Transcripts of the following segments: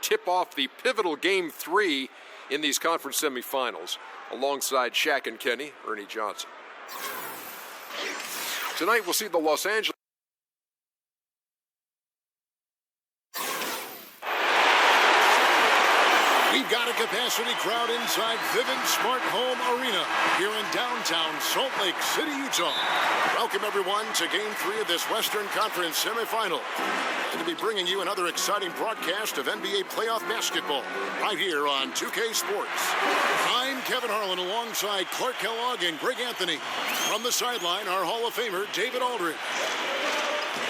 tip off the pivotal Game 3 in these conference semifinals. Alongside Shaq and Kenny, Ernie Johnson. Tonight we'll see the Los Angeles. We've got a capacity crowd inside Vivint Smart Home Arena here in downtown Salt Lake City, Utah. Welcome everyone to Game 3 of this Western Conference semifinal. And to be bringing you another exciting broadcast of NBA playoff basketball right here on 2K Sports. I'm Kevin Harlan alongside Clark Kellogg and Greg Anthony. From the sideline, our Hall of Famer, David Aldridge.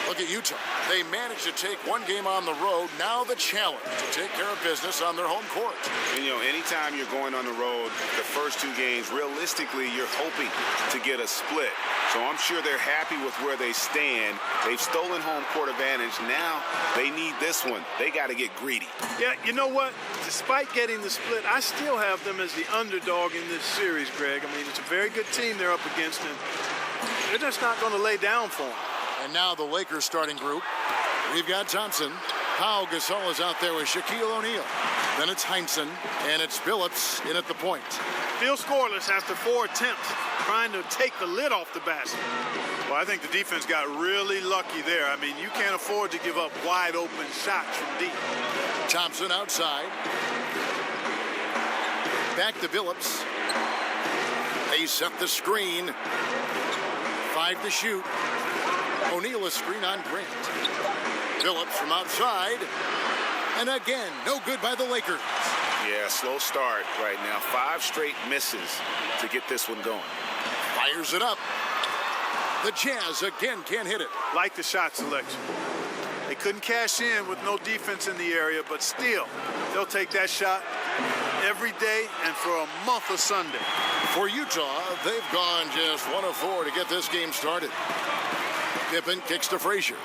Look at Utah. They managed to take one game on the road. Now the challenge to take care of business on their home court. And, anytime you're going on the road, the first two games, realistically, you're hoping to get a split. So I'm sure they're happy with where they stand. They've stolen home court advantage. Now they need this one. They got to get greedy. Yeah, you know what? Despite getting the split, I still have them as the underdog in this series, Greg. I mean, it's a very good team they're up against, and they're just not going to lay down for them. And now the Lakers starting group. We've got Thompson. Pau Gasol is out there with Shaquille O'Neal. Then it's Heinsohn, and it's Billups in at the point. Still scoreless after 4 attempts, trying to take the lid off the basket. Well, I think the defense got really lucky there. I mean, you can't afford to give up wide open shots from deep. Thompson outside. Back to Billups. They set the screen. 5 to shoot. O'Neal a screen on Grant. Billups from outside. And again, no good by the Lakers. Yeah, slow start right now. 5 straight misses to get this one going. Fires it up. The Jazz again can't hit it. Like the shot selection. They couldn't cash in with no defense in the area, but still, they'll take that shot every day and for a month of Sunday. For Utah, they've gone just 1 of 4 to get this game started. Pippen kicks to Frazier.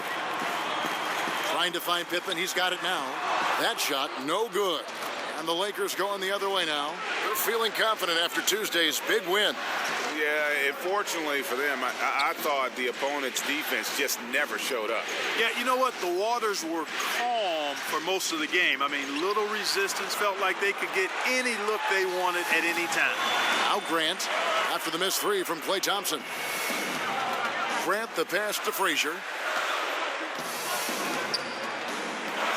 Trying to find Pippen. He's got it now. That shot, no good. And the Lakers going the other way now. They're feeling confident after Tuesday's big win. Yeah, unfortunately for them, I thought the opponent's defense just never showed up. Yeah, you know what? The waters were calm for most of the game. I mean, little resistance. Felt like they could get any look they wanted at any time. Now Grant after the missed 3 from Klay Thompson. Grant the pass to Frazier.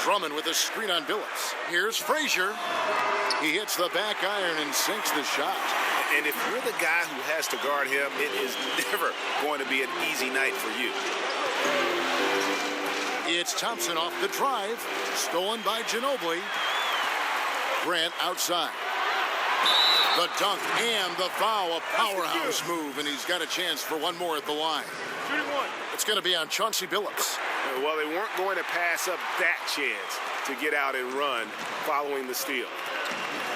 Drummond with a screen on Billups. Here's Frazier. He hits the back iron and sinks the shot. And if you're the guy who has to guard him, it is never going to be an easy night for you. It's Thompson off the drive. Stolen by Ginobili. Grant outside. The dunk and the foul, a powerhouse move, and he's got a chance for one more at the line. It's going to be on Chauncey Billups. Well, they weren't going to pass up that chance to get out and run following the steal.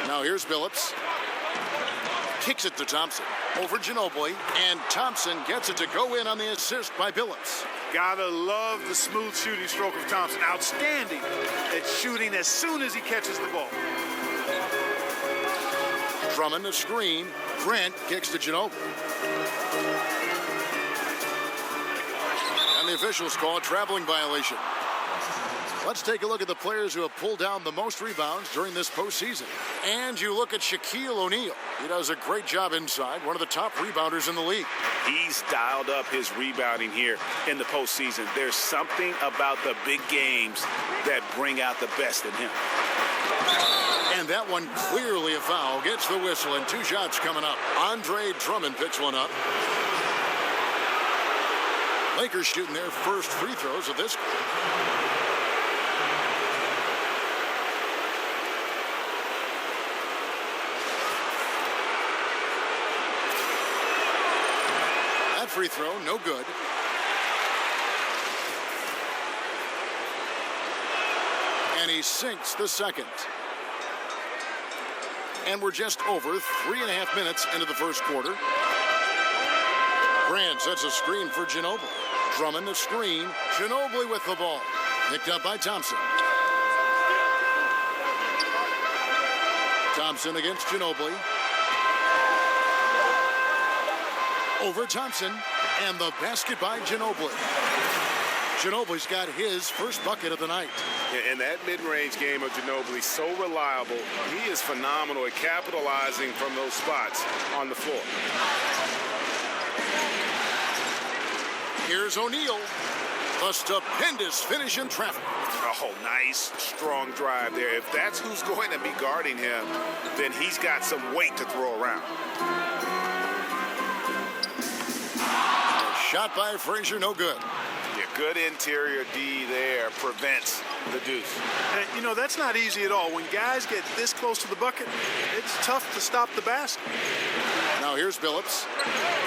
Now here's Billups. Kicks it to Thompson. Over Ginobili, and Thompson gets it to go in on the assist by Billups. Gotta love the smooth shooting stroke of Thompson. Outstanding at shooting as soon as he catches the ball. Drummond a screen. Grant kicks to Ginobili. And the officials call a traveling violation. Let's take a look at the players who have pulled down the most rebounds during this postseason. And you look at Shaquille O'Neal. He does a great job inside, one of the top rebounders in the league. He's dialed up his rebounding here in the postseason. There's something about the big games that bring out the best in him. And that one clearly a foul. Gets the whistle, and 2 shots coming up. Andre Drummond picks one up. Lakers shooting their first free throws of this game. That free throw, no good. And he sinks the second. And we're just over 3.5 minutes into the first quarter. Grant sets a screen for Ginobili. Drummond the screen. Ginobili with the ball. Picked up by Thompson. Thompson against Ginobili. Over Thompson. And the basket by Ginobili. Ginobili's got his first bucket of the night. And that mid-range game of Ginobili, so reliable. He is phenomenal at capitalizing from those spots on the floor. Here's O'Neal. The stupendous finish in traffic. Oh, nice, strong drive there. If that's who's going to be guarding him, then he's got some weight to throw around. A shot by Frazier, no good. Yeah, good interior D there prevents the deuce. And, you know, that's not easy at all. When guys get this close to the bucket, it's tough to stop the basket. Now here's Billups.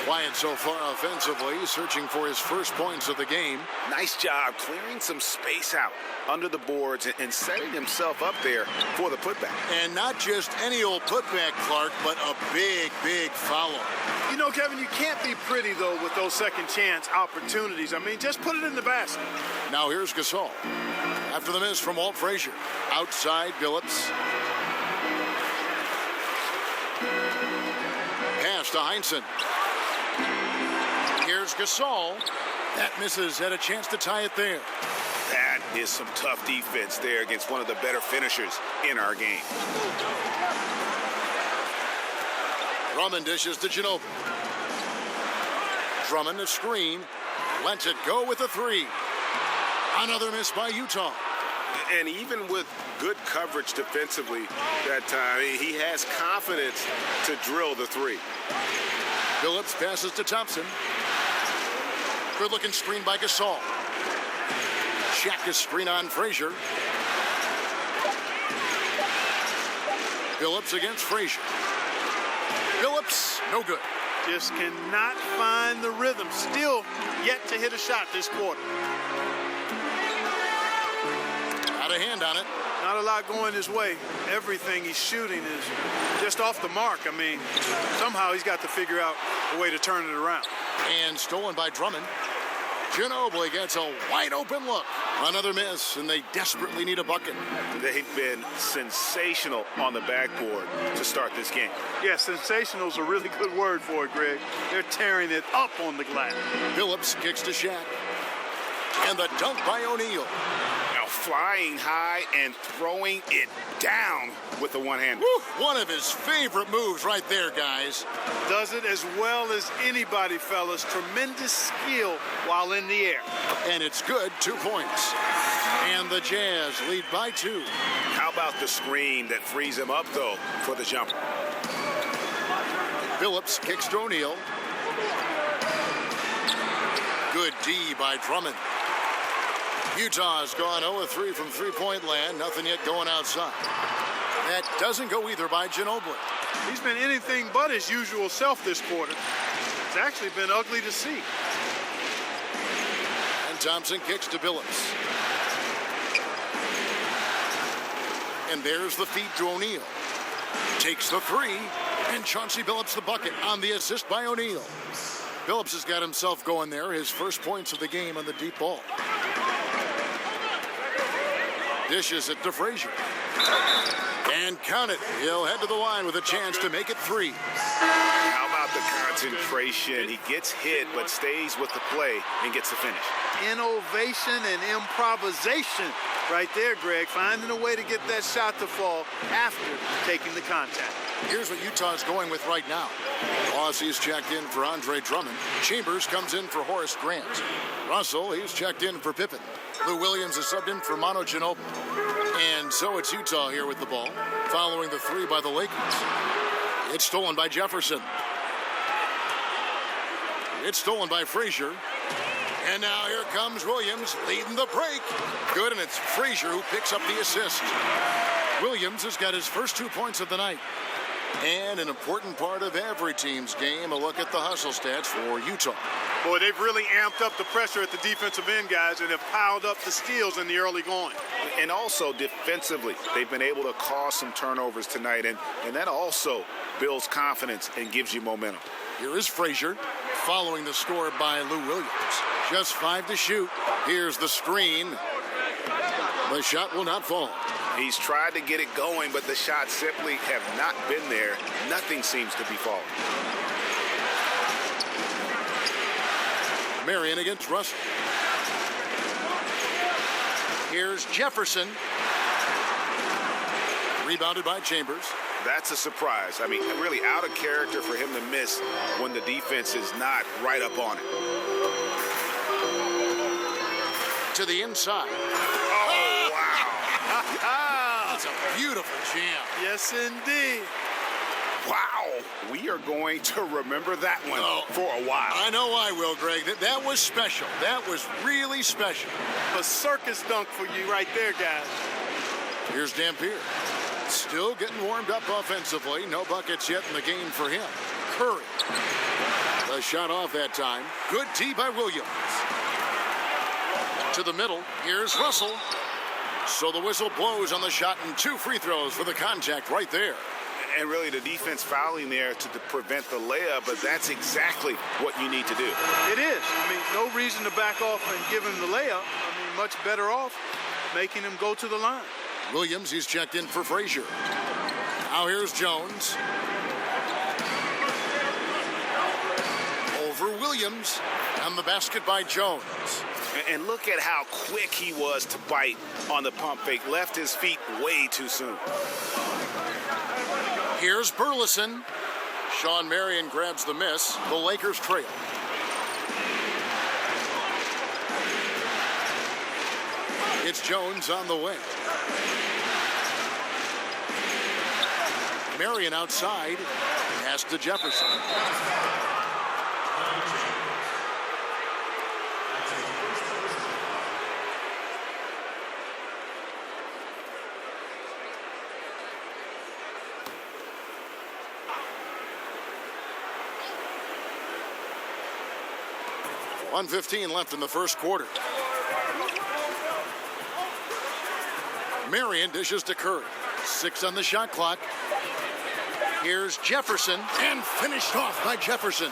Quiet so far offensively, searching for his first points of the game. Nice job clearing some space out under the boards and setting himself up there for the putback. And not just any old putback, Clark, but a big, big foul. You know, Kevin, you can't be pretty, though, with those second chance opportunities. I mean, just put it in the basket. Now here's Gasol. After the miss from Walt Frazier. Outside Billups. Pass to Heinsohn. Here's Gasol. That misses. Had a chance to tie it there. That is some tough defense there against one of the better finishers in our game. Drummond dishes to Ginobili. Drummond a screen. Lets it go with a three. Another miss by Utah. And even with good coverage defensively that time, he has confidence to drill the three. Billups passes to Thompson. Good-looking screen by Gasol. Shaq is screen on Frazier. Billups against Frazier. Billups, no good. Just cannot find the rhythm. Still yet to hit a shot this quarter. Got a hand on it. Not a lot going his way. Everything he's shooting is just off the mark. I mean, somehow he's got to figure out a way to turn it around. And stolen by Drummond. Ginobili gets a wide open look. Another miss, and they desperately need a bucket. They've been sensational on the backboard to start this game. Yeah, sensational is a really good word for it, Greg. They're tearing it up on the glass. Billups kicks to Shaq. And the dunk by O'Neal. Now flying high and throwing it down with the one-hander. One of his favorite moves right there, guys. Does it as well as anybody, fellas. Tremendous skill while in the air. And it's good, 2 points. And the Jazz lead by 2. How about the screen that frees him up, though, for the jumper? Billups kicks to O'Neal. Good D by Drummond. Utah's gone 0-3 from three-point land. Nothing yet going outside. That doesn't go either by Ginobili. He's been anything but his usual self this quarter. It's actually been ugly to see. And Thompson kicks to Billups. And there's the feed to O'Neal. Takes the three, and Chauncey Billups the bucket on the assist by O'Neal. Billups has got himself going there, his first points of the game on the deep ball. Dishes it to Frazier. And count it. He'll head to the line with a chance to make it 3. How about the concentration? He gets hit, but stays with the play and gets the finish. Innovation and improvisation right there, Greg. Finding a way to get that shot to fall after taking the contact. Here's what Utah's going with right now. Aussie's checked in for Andre Drummond. Chambers comes in for Horace Grant. Russell, he's checked in for Pippen. Lou Williams is subbed in for Manu Ginobili. And so it's Utah here with the ball, following the three by the Lakers. It's stolen by Jefferson. It's stolen by Frazier. And now here comes Williams leading the break. Good, and it's Frazier who picks up the assist. Williams has got his first 2 points of the night. And an important part of every team's game, a look at the hustle stats for Utah. Boy, they've really amped up the pressure at the defensive end, guys, and have piled up the steals in the early going. And also defensively, they've been able to cause some turnovers tonight, and that also builds confidence and gives you momentum. Here is Frazier, following the score by Lou Williams. Just 5 to shoot. Here's the screen. The shot will not fall. He's tried to get it going, but the shots simply have not been there. Nothing seems to be falling. Marion against Russell. Here's Jefferson. Rebounded by Chambers. That's a surprise. I mean, really out of character for him to miss when the defense is not right up on it. To the inside. Oh, wow. That's a beautiful jam. Yes, indeed. Wow. We are going to remember that one for a while. I know I will, Greg. That was special. That was really special. A circus dunk for you right there, guys. Here's Dampier. Still getting warmed up offensively. No buckets yet in the game for him. Curry. The shot off that time. Good tee by Williams. To the middle. Here's Russell. So the whistle blows on the shot and 2 free throws for the contact right there. And really the defense fouling there to prevent the layup, but that's exactly what you need to do. It is. I mean, no reason to back off and give him the layup. I mean, much better off making him go to the line. Williams, he's checked in for Frazier. Now here's Jones. Over Williams. And the basket by Jones. And look at how quick he was to bite on the pump fake. Left his feet way too soon. Here's Burleson. Sean Marion grabs the miss. The Lakers trail. It's Jones on the wing. Marion outside. Pass to Jefferson. .115 left in the first quarter. Marion dishes to Curry. 6 on the shot clock. Here's Jefferson, and finished off by Jefferson.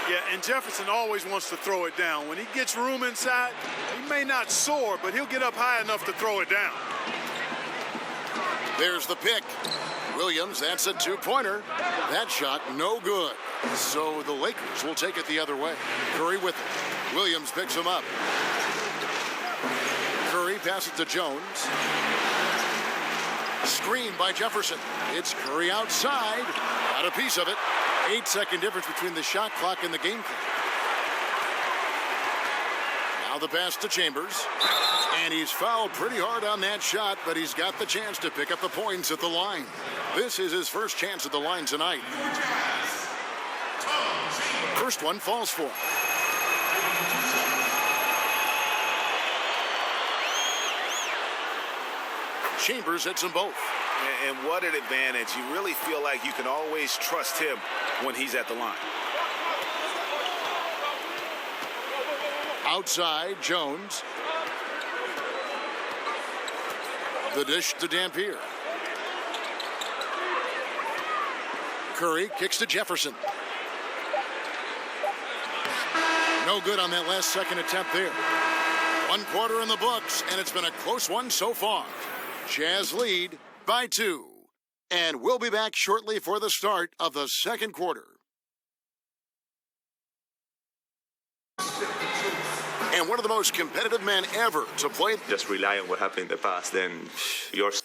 Yeah, and Jefferson always wants to throw it down. When he gets room inside, he may not soar, but he'll get up high enough to throw it down. There's the pick. Williams, that's a 2-pointer. That shot, no good. So the Lakers will take it the other way. Curry with it. Williams picks him up. Curry passes to Jones. Screen by Jefferson. It's Curry outside. Got a piece of it. 8-second difference between the shot clock and the game clock. Now the pass to Chambers. And he's fouled pretty hard on that shot, but he's got the chance to pick up the points at the line. This is his first chance at the line tonight. First one falls for him. Chambers hits them both. And what an advantage. You really feel like you can always trust him when he's at the line. Outside, Jones. The dish to Dampier. Curry kicks to Jefferson. No good on that last second attempt there. 1 quarter in the books, and it's been a close one so far. Jazz lead by 2. And we'll be back shortly for the start of the second quarter. And one of the most competitive men ever to play. Just rely on what happened in the past, then yours.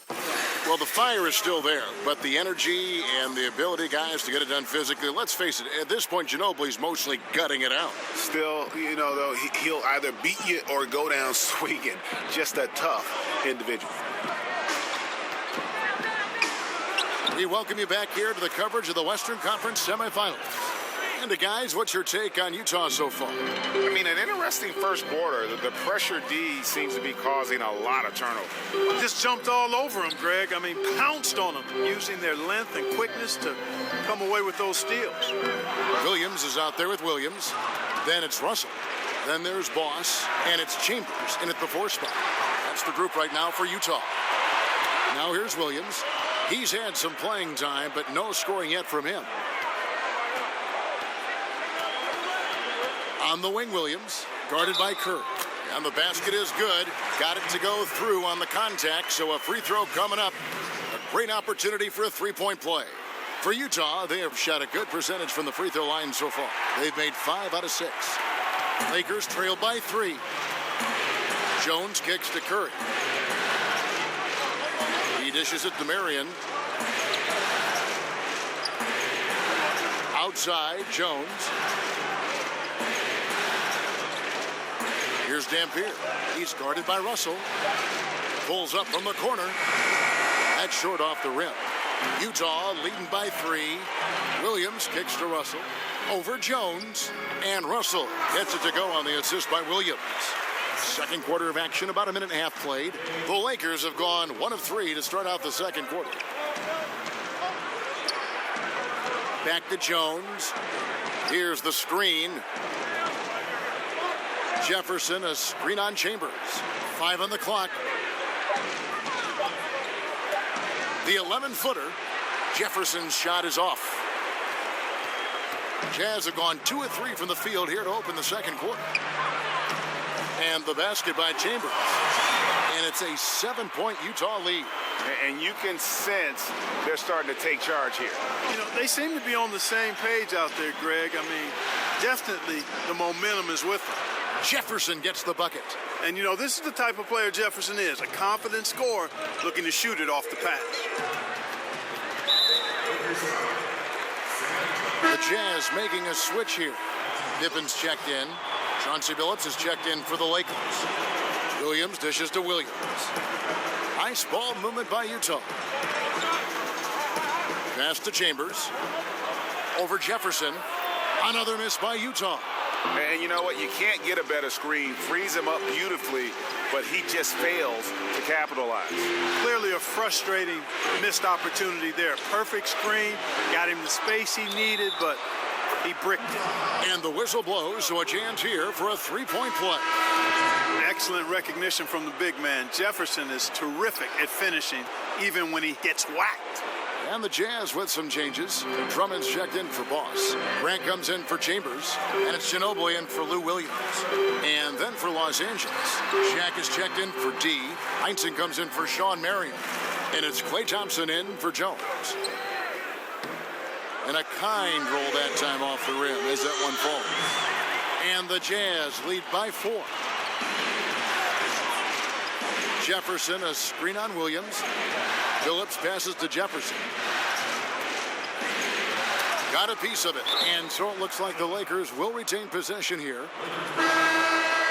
Well, the fire is still there, but the energy and the ability, guys, to get it done physically, let's face it, at this point, Ginobili's mostly gutting it out. Still, you know, though, he'll either beat you or go down swinging. Just a tough individual. We welcome you back here to the coverage of the Western Conference semifinals. And guys, what's your take on Utah so far? I mean, an interesting first quarter. The pressure D seems to be causing a lot of turnover. Just jumped all over him, Greg. I mean, pounced on him, using their length and quickness to come away with those steals. Williams is out there with Williams. Then it's Russell. Then there's Boss. And it's Chambers in at the 4 spot. That's the group right now for Utah. Now here's Williams. He's had some playing time, but no scoring yet from him. On the wing, Williams, guarded by Curry. And the basket is good. Got it to go through on the contact, so a free throw coming up. A great opportunity for a 3-point play. For Utah, they have shot a good percentage from the free throw line so far. They've made 5 out of 6. Lakers trail by 3. Jones kicks to Curry. dishes it to Marion. Outside, Jones. Here's Dampier. He's guarded by Russell. Pulls up from the corner. That's short off the rim. Utah leading by 3. Williams kicks to Russell. Over Jones. And Russell gets it to go on the assist by Williams. Second quarter of action, about a minute and a half played. The Lakers have gone 1 of 3 to start out the second quarter. Back to Jones. Here's the screen. Jefferson, a screen on Chambers. 5 on the clock. The 11-footer. Jefferson's shot is off. Jazz have gone 2 of 3 from the field here to open the second quarter. And the basket by Chambers. And it's a 7-point Utah lead. And you can sense they're starting to take charge here. You know, they seem to be on the same page out there, Greg. I mean, definitely the momentum is with them. Jefferson gets the bucket. And, you know, this is the type of player Jefferson is, a confident scorer looking to shoot it off the pass. The Jazz making a switch here. Vivens checked in. Chauncey Billups is checked in for the Lakers. Williams dishes to Williams. Nice ball movement by Utah. Pass to Chambers. Over Jefferson. Another miss by Utah. And you know what? You can't get a better screen. Frees him up beautifully, but he just fails to capitalize. Clearly a frustrating missed opportunity there. Perfect screen, got him the space he needed, but he bricked it. And the whistle blows, so a chance here for a three-point play. Excellent recognition from the big man. Jefferson is terrific at finishing, even when he gets whacked. And the Jazz with some changes. Drummond's checked in for Boss. Grant comes in for Chambers. And it's Ginobili in for Lou Williams. And then for Los Angeles, Shaq is checked in for D. Heinsohn comes in for Sean Marion. And it's Klay Thompson in for Jones. And a kind roll that time off the rim as that one falls. And the Jazz lead by 4. Jefferson, a screen on Williams. Billups passes to Jefferson. Got a piece of it. And so it looks like the Lakers will retain possession here.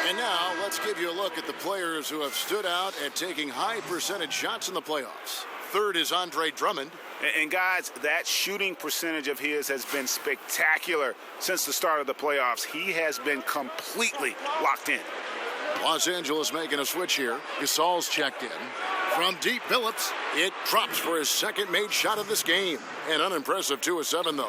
And now let's give you a look at the players who have stood out at taking high percentage shots in the playoffs. Third is Andre Drummond. And guys, that shooting percentage of his has been spectacular since the start of the playoffs. He has been completely locked in. Los Angeles making a switch here. Gasol's checked in. From deep, Billups. It drops for his second made shot of this game. An unimpressive 2 of 7, though.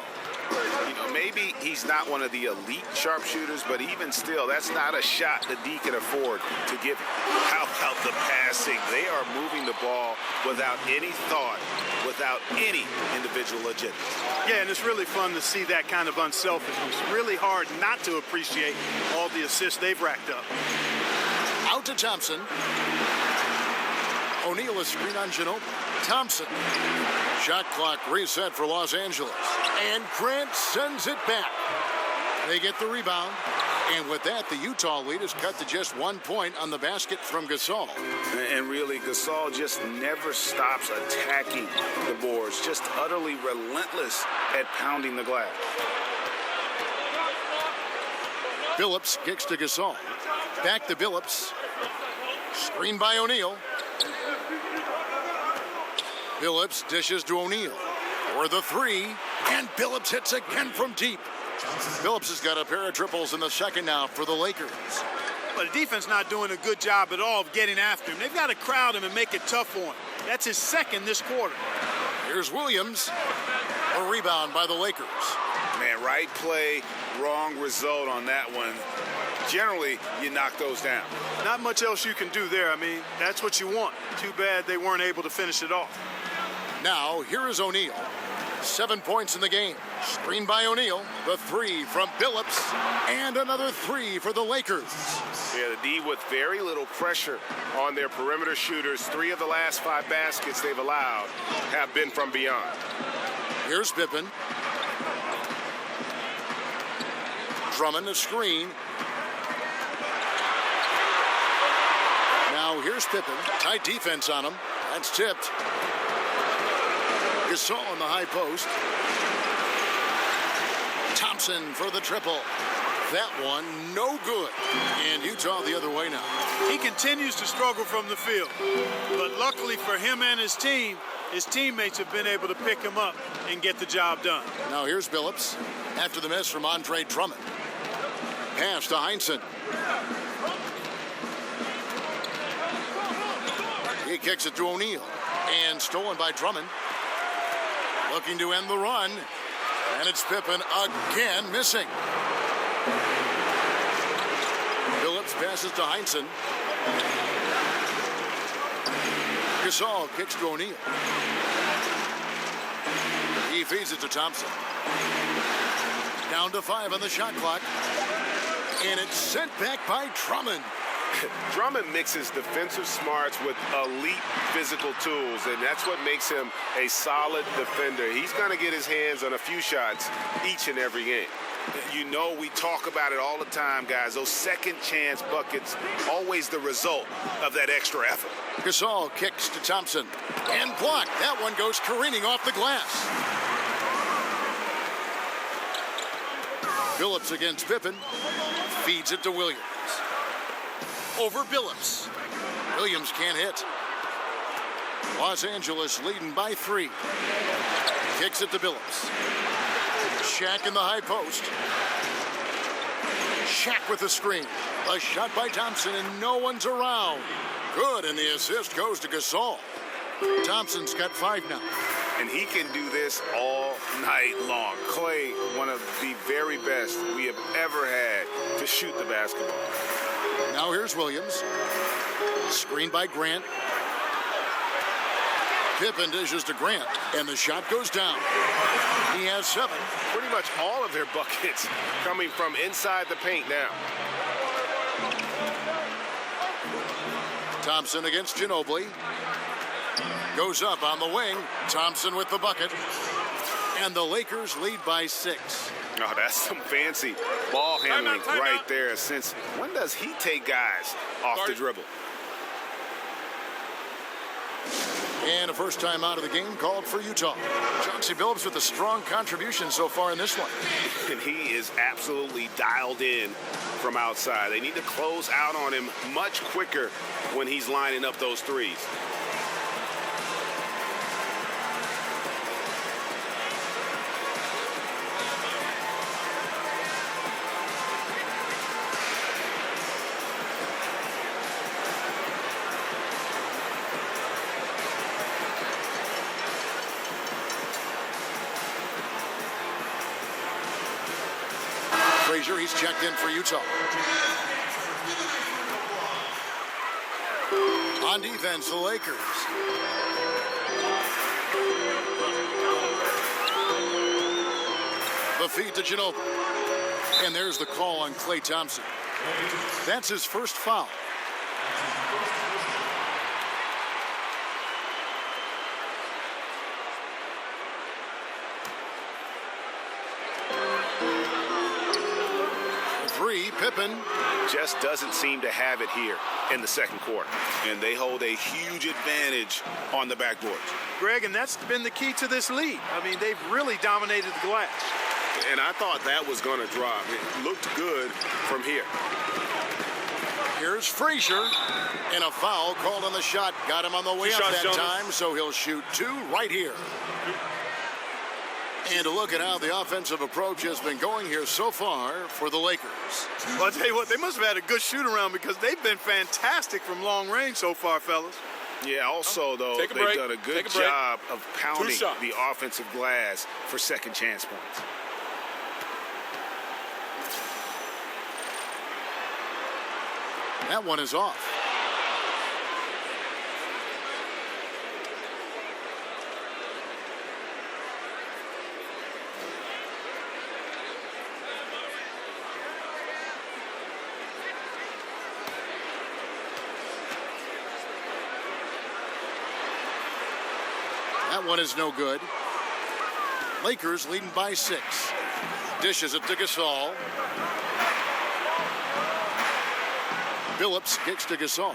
You know, maybe he's not one of the elite sharpshooters, but even still, that's not a shot that D can afford to give him. How about the passing? They are moving the ball without any thought, without any individual agenda. Yeah, and it's really fun to see that kind of unselfishness. Really hard not to appreciate all the assists they've racked up. Out to Thompson. O'Neal is screen on Ginobili. Thompson. Shot clock reset for Los Angeles. And Grant sends it back. They get the rebound. And with that, the Utah lead is cut to just 1 point on the basket from Gasol. And really, Gasol just never stops attacking the boards. Just utterly relentless at pounding the glass. Billups kicks to Gasol. Back to Billups. Screen by O'Neal. Billups dishes to O'Neal for the 3, and Billups hits again from deep. Billups has got a pair of triples in the second now for the Lakers. But the defense not doing a good job at all of getting after him. They've got to crowd him and make it tough for him. That's his second this quarter. Here's Williams. A rebound by the Lakers. Man, right play, wrong result on that one. Generally, you knock those down. Not much else you can do there. I mean, that's what you want. Too bad they weren't able to finish it off. Now, here is O'Neal. 7 points in the game. Screen by O'Neal. The 3 from Billups. And another 3 for the Lakers. Yeah, the D with very little pressure on their perimeter shooters. 3 of the last 5 baskets they've allowed have been from beyond. Here's Pippen. Drummond a screen. Now here's Pippen. Tight defense on him. That's tipped. Gasol in the high post. Thompson for the triple. That one no good. And Utah the other way now. He continues to struggle from the field. But luckily for him and his team, his teammates have been able to pick him up and get the job done. Now here's Billups after the miss from Andre Drummond. Pass to Heinsohn. He kicks it to O'Neal. And stolen by Drummond. Looking to end the run. And it's Pippen again missing. Billups passes to Heinsohn. Gasol kicks to O'Neal. He feeds it to Thompson. Down to 5 on the shot clock. And it's sent back by Drummond. Drummond mixes defensive smarts with elite physical tools, and that's what makes him a solid defender. He's going to get his hands on a few shots each and every game. You know, we talk about it all the time, guys. Those second chance buckets, always the result of that extra effort. Gasol kicks to Thompson and blocked. That one goes careening off the glass. Billups against Pippen. Feeds it to Williams. Over Billups. Williams can't hit. Los Angeles leading by 3. Kicks it to Billups. Shaq in the high post. Shaq with the screen. A shot by Thompson and no one's around. Good, and the assist goes to Gasol. Thompson's got 5 now. And he can do this all night long. Clay, one of the very best we have ever had to shoot the basketball. Now here's Williams. Screened by Grant. Pippen dishes to Grant, and the shot goes down. He has 7. Pretty much all of their buckets coming from inside the paint now. Thompson against Ginobili. Goes up on the wing. Thompson with the bucket. And the Lakers lead by 6. Oh, that's some fancy ball handling right there. Since when does he take guys off the dribble? And a first time out of the game called for Utah. Chauncey Billups with a strong contribution so far in this one. And he is absolutely dialed in from outside. They need to close out on him much quicker when he's lining up those threes. Frazier, he's checked in for Utah. On defense, the Lakers. The feed to Ginobili. And there's the call on Klay Thompson. That's his first foul. Pippen just doesn't seem to have it here in the second quarter, and they hold a huge advantage on the backboard. Greg, and that's been the key to this lead. I mean, they've really dominated the glass. And I thought that was going to drop. It looked good from here. Here's Frazier, and a foul called on the shot. Got him on the way up that time, so he'll shoot 2 right here. And to look at how the offensive approach has been going here so far for the Lakers. Well, I'll tell you what, they must have had a good shoot-around because they've been fantastic from long range so far, fellas. Yeah, also, though, they've done a good job of pounding the offensive glass for second chance points. That one is off. That one is no good. Lakers leading by 6. Dishes it to Gasol. Billups kicks to Gasol.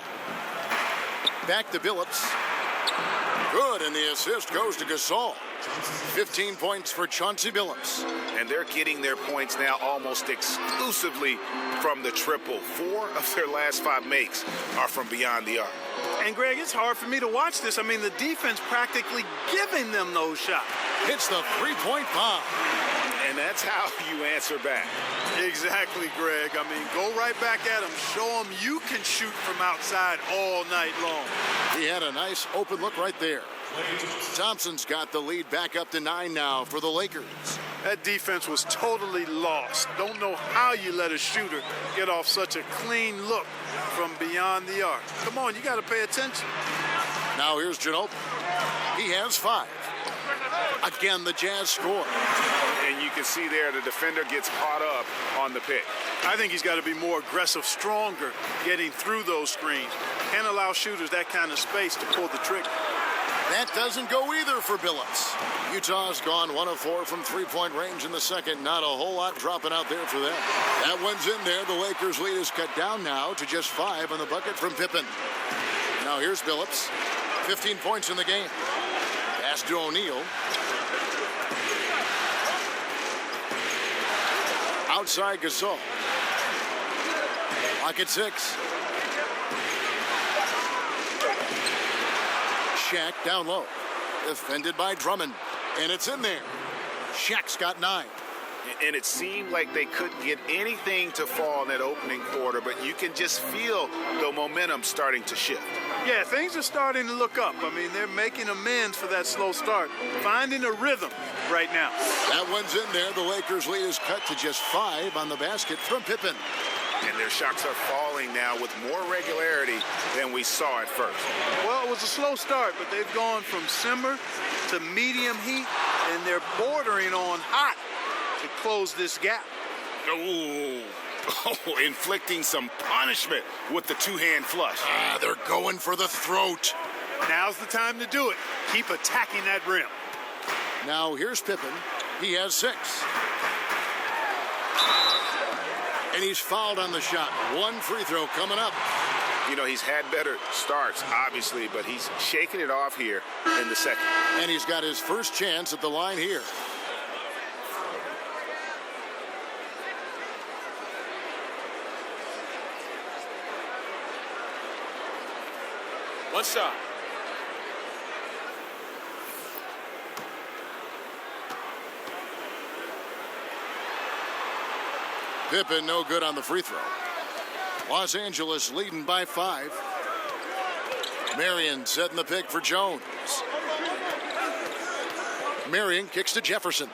Back to Billups. Good, and the assist goes to Gasol. 15 points for Chauncey Billups. And they're getting their points now almost exclusively from the triple. 4 of their last 5 makes are from beyond the arc. And, Greg, it's hard for me to watch this. I mean, the defense practically giving them those shots. Hits the three-point bomb. And that's how you answer back. Exactly, Greg. I mean, go right back at them. Show them you can shoot from outside all night long. He had a nice open look right there. Thompson's got the lead back up to 9 now for the Lakers. That defense was totally lost. Don't know how you let a shooter get off such a clean look from beyond the arc. Come on, you got to pay attention. Now here's Ginobili. He has 5. Again, the Jazz score. And you can see there the defender gets caught up on the pick. I think he's got to be more aggressive, stronger, getting through those screens. Can't allow shooters that kind of space to pull the trigger. That doesn't go either for Billups. Utah's gone 1 of 4 from three-point range in the second. Not a whole lot dropping out there for them. That one's in there. The Lakers' lead is cut down now to just 5 on the bucket from Pippen. Now here's Billups. 15 points in the game. Pass to O'Neal. Outside Gasol. Lock at 6. Shaq down low. Defended by Drummond. And it's in there. Shaq's got 9. And it seemed like they couldn't get anything to fall in that opening quarter, but you can just feel the momentum starting to shift. Yeah, things are starting to look up. I mean, they're making amends for that slow start. Finding a rhythm right now. That one's in there. The Lakers' lead is cut to just 5 on the basket from Pippen. And their shots are falling now with more regularity than we saw at first. Well, it was a slow start, but they've gone from simmer to medium heat, and they're bordering on hot to close this gap. Oh, inflicting some punishment with the two-hand flush. They're going for the throat. Now's the time to do it. Keep attacking that rim. Now here's Pippen. He has 6. And he's fouled on the shot. 1 free throw coming up. You know, he's had better starts, obviously, but he's shaking it off here in the second. And he's got his first chance at the line here. One shot. Pippen no good on the free throw. Los Angeles leading by 5. Marion setting the pick for Jones. Marion kicks to Jefferson.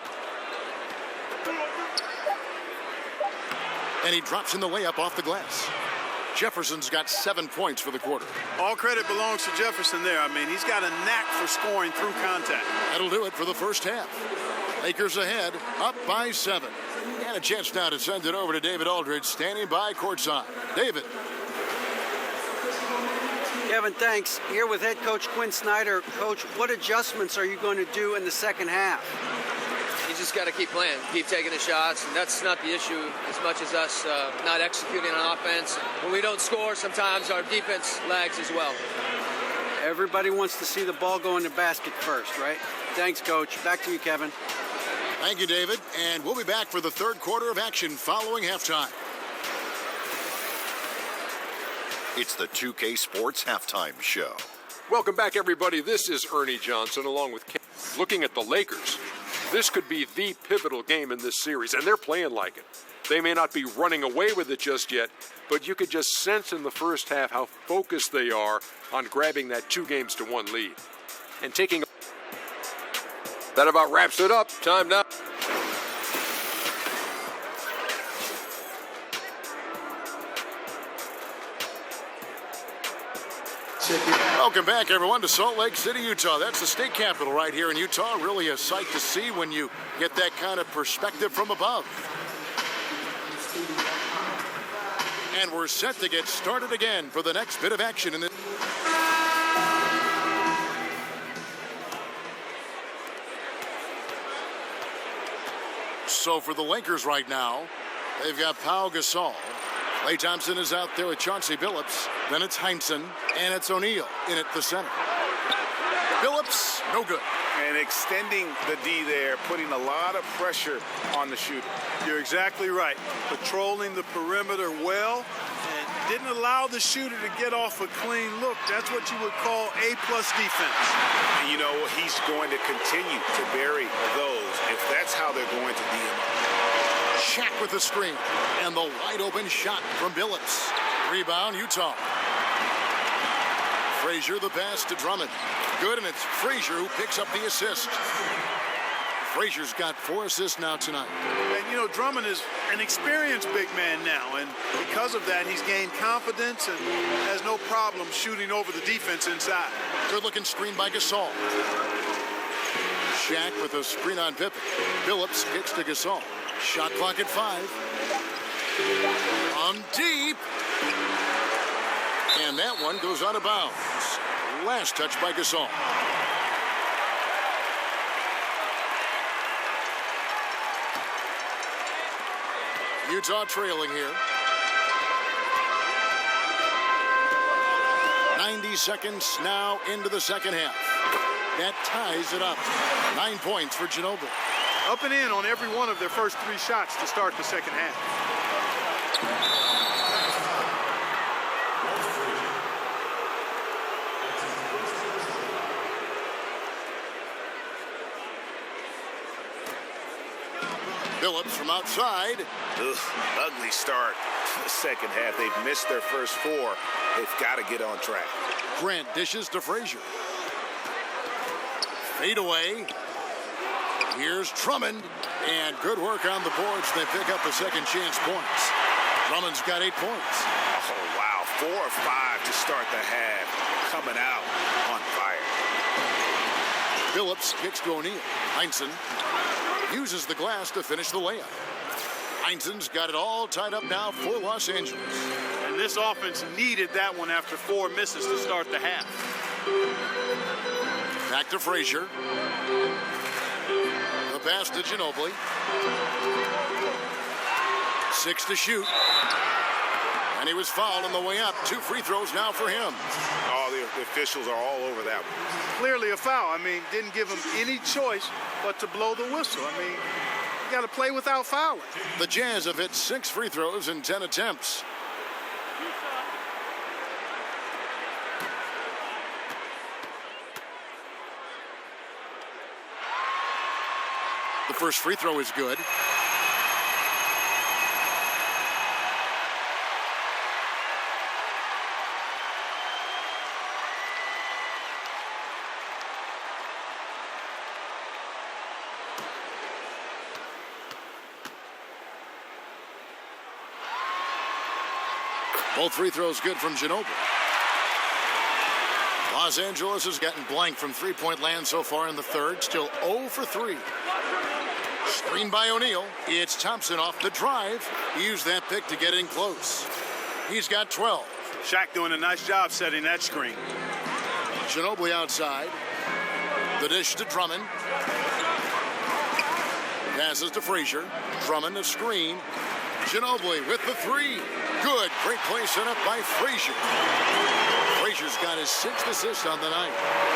And he drops in the layup off the glass. Jefferson's got 7 points for the quarter. All credit belongs to Jefferson there. I mean, he's got a knack for scoring through contact. That'll do it for the first half. Lakers ahead, up by 7. And a chance now to send it over to David Aldridge, standing by courtside. David. Kevin, thanks. Here with head coach Quinn Snyder. Coach, what adjustments are you going to do in the second half? You just got to keep playing, keep taking the shots, and that's not the issue as much as us not executing on offense. When we don't score, sometimes our defense lags as well. Everybody wants to see the ball go in the basket first, right? Thanks, Coach. Back to you, Kevin. Thank you, David. And we'll be back for the third quarter of action following halftime. It's the 2K Sports Halftime Show. Welcome back, everybody. This is Ernie Johnson along with Ken. Looking at the Lakers. This could be the pivotal game in this series, and they're playing like it. They may not be running away with it just yet, but you could just sense in the first half how focused they are on grabbing that 2-1 lead. And taking... That about wraps it up. Time now. Welcome back, everyone, to Salt Lake City, Utah. That's the state capital right here in Utah. Really a sight to see when you get that kind of perspective from above. And we're set to get started again for the next bit of action in this. So for the Lakers right now, they've got Pau Gasol. Klay Thompson is out there with Chauncey Billups. Then it's Heinsohn, and it's O'Neal in at the center. Billups, no good. And extending the D there, putting a lot of pressure on the shooter. You're exactly right. Patrolling the perimeter well and didn't allow the shooter to get off a clean look. That's what you would call A-plus defense. And you know, he's going to continue to bury those if that's how they're going to D him up. Shaq with the screen. And the wide open shot from Billups. Rebound, Utah. Frazier the pass to Drummond. Good, and it's Frazier who picks up the assist. Frazier's got 4 assists now tonight. And, you know, Drummond is an experienced big man now, and because of that, he's gained confidence and has no problem shooting over the defense inside. Good-looking screen by Gasol. Shaq with a screen on Pippen. Billups kicks to Gasol. Shot clock at 5. On deep. And that one goes out of bounds. Last touch by Gasol. Utah trailing here. 90 seconds now into the second half. That ties it up. 9 points for Ginobili. Up and in on every one of their first 3 shots to start the second half. Billups from outside. Ugly start to the second half. They've missed their first 4. They've got to get on track. Grant dishes to Frazier. Fade away. Here's Drummond. And good work on the boards. They pick up the second chance points. Drummond's got 8 points. Oh, wow. 4 or 5 to start the half. Coming out on fire. Billups kicks to O'Neal. Heinsohn uses the glass to finish the layup. Heinsohn's got it all tied up now for Los Angeles. And this offense needed that one after 4 misses to start the half. Back to Frazier. The pass to Ginobili. 6 to shoot. And he was fouled on the way up. 2 free throws now for him. Oh, the officials are all over that one. Clearly a foul. I mean, didn't give him any choice but to blow the whistle. I mean, you got to play without fouling. The Jazz have hit 6 free throws in 10 attempts. The first free throw is good. Both free throws good from Ginobili. Los Angeles has gotten blank from three-point land so far in the third. Still 0 for 3. Screen by O'Neal. It's Thompson off the drive. He used that pick to get in close. He's got 12. Shaq doing a nice job setting that screen. Ginobili outside. The dish to Drummond. Passes to Frazier. Drummond a screen. Ginobili with the 3. Good. Great play set up by Frazier. Frazier's got his 6th assist on the night.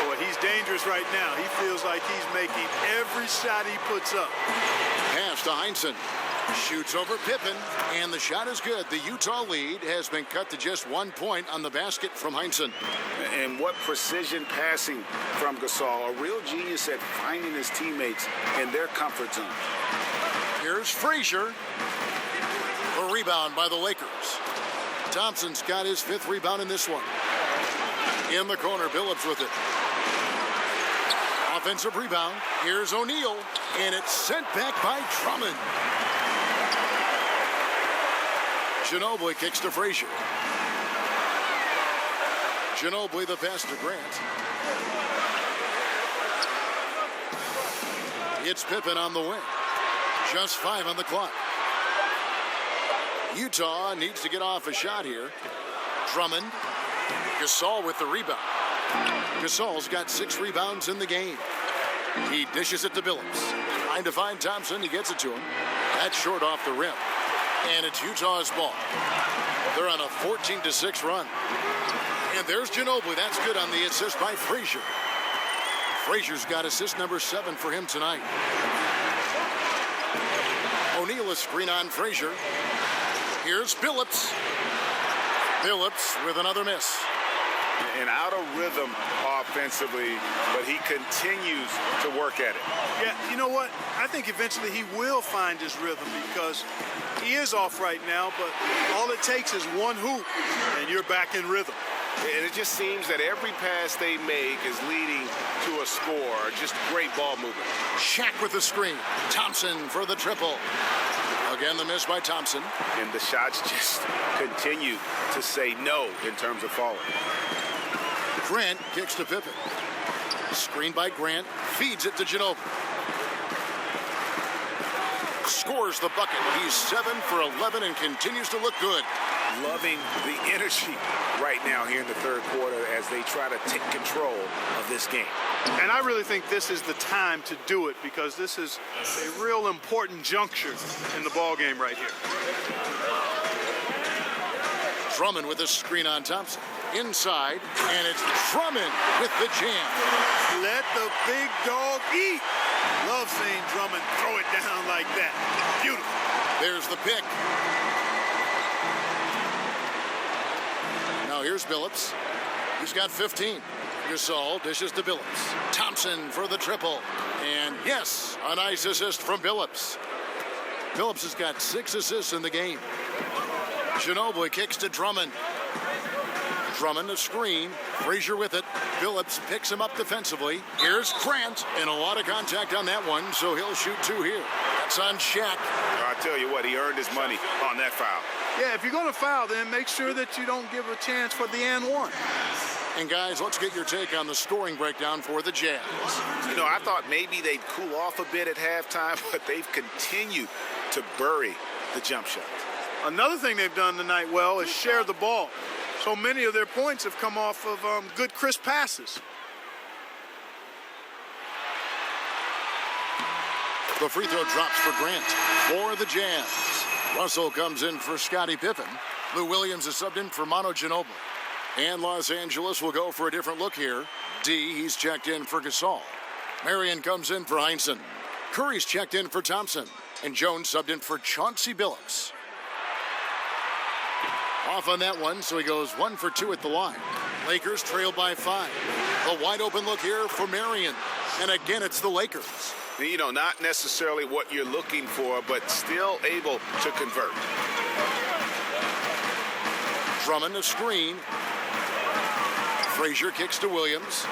Boy, he's dangerous right now. He feels like he's making every shot he puts up. Pass to Heinsohn. Shoots over Pippen, and the shot is good. The Utah lead has been cut to just 1 point on the basket from Heinsohn. And what precision passing from Gasol. A real genius at finding his teammates in their comfort zone. Here's Frazier. A rebound by the Lakers. Thompson's got his 5th rebound in this one. In the corner, Billups with it. Offensive rebound. Here's O'Neal, and it's sent back by Drummond. Ginobili kicks to Frazier. Ginobili the pass to Grant. It's Pippen on the wing. Just 5 on the clock. Utah needs to get off a shot here. Drummond. Gasol with the rebound. Gasol's got 6 rebounds in the game. He dishes it to Billups. Trying to find Thompson. He gets it to him. That's short off the rim. And it's Utah's ball. They're on a 14-6 run. And there's Ginobili. That's good on the assist by Frazier. Frazier's got assist number 7 for him tonight. O'Neal a screen on Frazier. Here's Billups. Billups with another miss. And out of rhythm offensively, but he continues to work at it. Yeah, you know what? I think eventually he will find his rhythm because he is off right now, but all it takes is one hoop, and you're back in rhythm. And it just seems that every pass they make is leading to a score. Just great ball movement. Shaq with the screen. Thompson for the triple. Again, the miss by Thompson. And the shots just continue to say no in terms of falling. Grant kicks to Pippen. Screen by Grant. Feeds it to Ginobili. Scores the bucket. He's 7 for 11 and continues to look good. Loving the energy right now here in the third quarter as they try to take control of this game. And I really think this is the time to do it because this is a real important juncture in the ball game right here. Drummond with a screen on Thompson. Inside, and it's Drummond with the jam. Let the big dog eat. Love seeing Drummond throw it down like that. Beautiful. There's the pick. Now here's Billups. He's got 15. Gasol dishes to Billups. Thompson for the triple. And yes, a nice assist from Billups. Billups has got 6 assists in the game. Ginobili kicks to Drummond. Drummond a screen. Frazier with it. Billups picks him up defensively. Here's Grant. And a lot of contact on that one, so he'll shoot 2 here. That's on Shaq. I'll tell you what, he earned his money on that foul. Yeah, if you're going to foul, then make sure that you don't give a chance for the and one. And guys, let's get your take on the scoring breakdown for the Jazz. You know, I thought maybe they'd cool off a bit at halftime, but they've continued to bury the jump shot. Another thing they've done tonight well is share the ball. So many of their points have come off of good, crisp passes. The free throw drops for Grant for the Jazz. Russell comes in for Scottie Pippen. Lou Williams is subbed in for Manu Ginobili. And Los Angeles will go for a different look here. D, he's checked in for Gasol. Marion comes in for Heinsohn. Curry's checked in for Thompson. And Jones subbed in for Chauncey Billups. Off on that one, so he goes 1 for 2 at the line. Lakers trail by 5. The wide open look here for Marion. And again, it's the Lakers. You know, not necessarily what you're looking for, but still able to convert. Drummond a screen. Frazier kicks to Williams.